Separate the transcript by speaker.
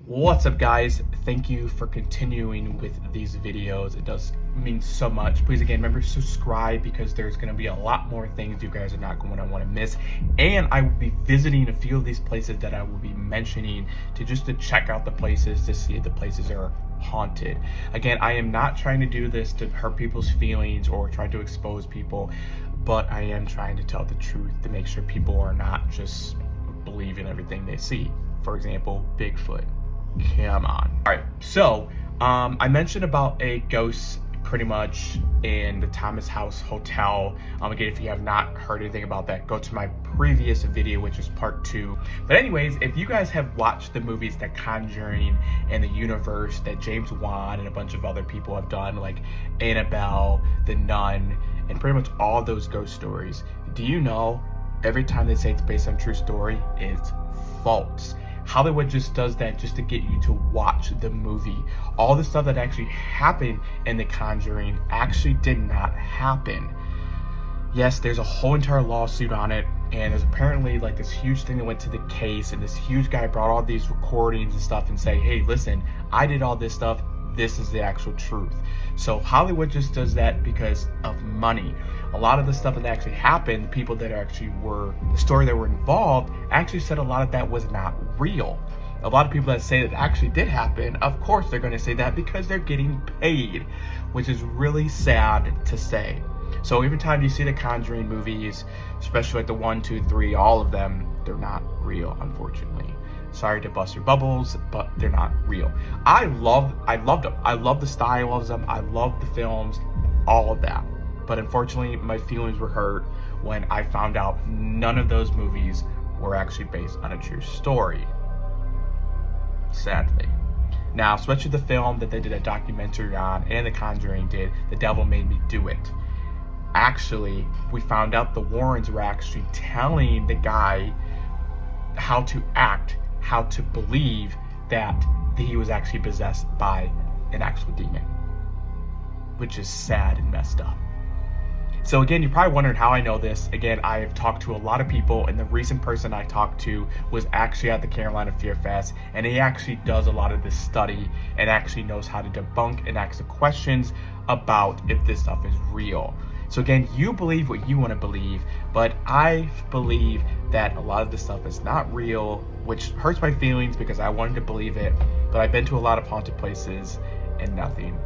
Speaker 1: What's up, guys? Thank you for continuing with these videos. It does mean so much. Please, again, remember to subscribe because there's going to be a lot more things you guys are not going to want to miss. And I will be visiting a few of these places that I will be mentioning to check out the places, to see if the places are haunted. Again, I am not trying to do this to hurt people's feelings or try to expose people, but I am trying to tell the truth to make sure people are not just believing everything they see. For example, Bigfoot. Come on. All right, so I mentioned about a ghost pretty much in the Thomas House Hotel. Again, if you have not heard anything about that, go to my previous video, which is part 2. But anyways, if you guys have watched the movies The Conjuring and the Universe that James Wan and a bunch of other people have done, like Annabelle, The Nun, and pretty much all those ghost stories, do you know every time they say it's based on true story, it's false? Hollywood just does that just to get you to watch the movie. All the stuff that actually happened in The Conjuring actually did not happen. Yes, there's a whole entire lawsuit on it, and there's apparently like this huge thing that went to the case, and this huge guy brought all these recordings and stuff and say, hey, listen, I did all this stuff. This is the actual truth. So Hollywood just does that because of money. A lot of the stuff that actually happened, the people that actually were, the story that were involved, actually said a lot of that was not real. A lot of people that say that actually did happen, of course they're going to say that because they're getting paid, which is really sad to say. So every time you see the Conjuring movies, especially like the 1, 2, 3, all of them, they're not real, unfortunately. Sorry to bust your bubbles, but they're not real. I loved them. I love the style of them. I love the films, all of that. But unfortunately, my feelings were hurt when I found out none of those movies were actually based on a true story. Sadly. Now, especially the film that they did a documentary on, and The Conjuring did, The Devil Made Me Do It. Actually, we found out the Warrens were actually telling the guy how to act, how to believe that he was actually possessed by an actual demon, which is sad and messed up. So again, you're probably wondering how I know this. Again, I have talked to a lot of people, and the recent person I talked to was actually at the Carolina Fear Fest, and he actually does a lot of this study and actually knows how to debunk and ask the questions about if this stuff is real. So again, you believe what you want to believe, but I believe that a lot of this stuff is not real, which hurts my feelings because I wanted to believe it, but I've been to a lot of haunted places and nothing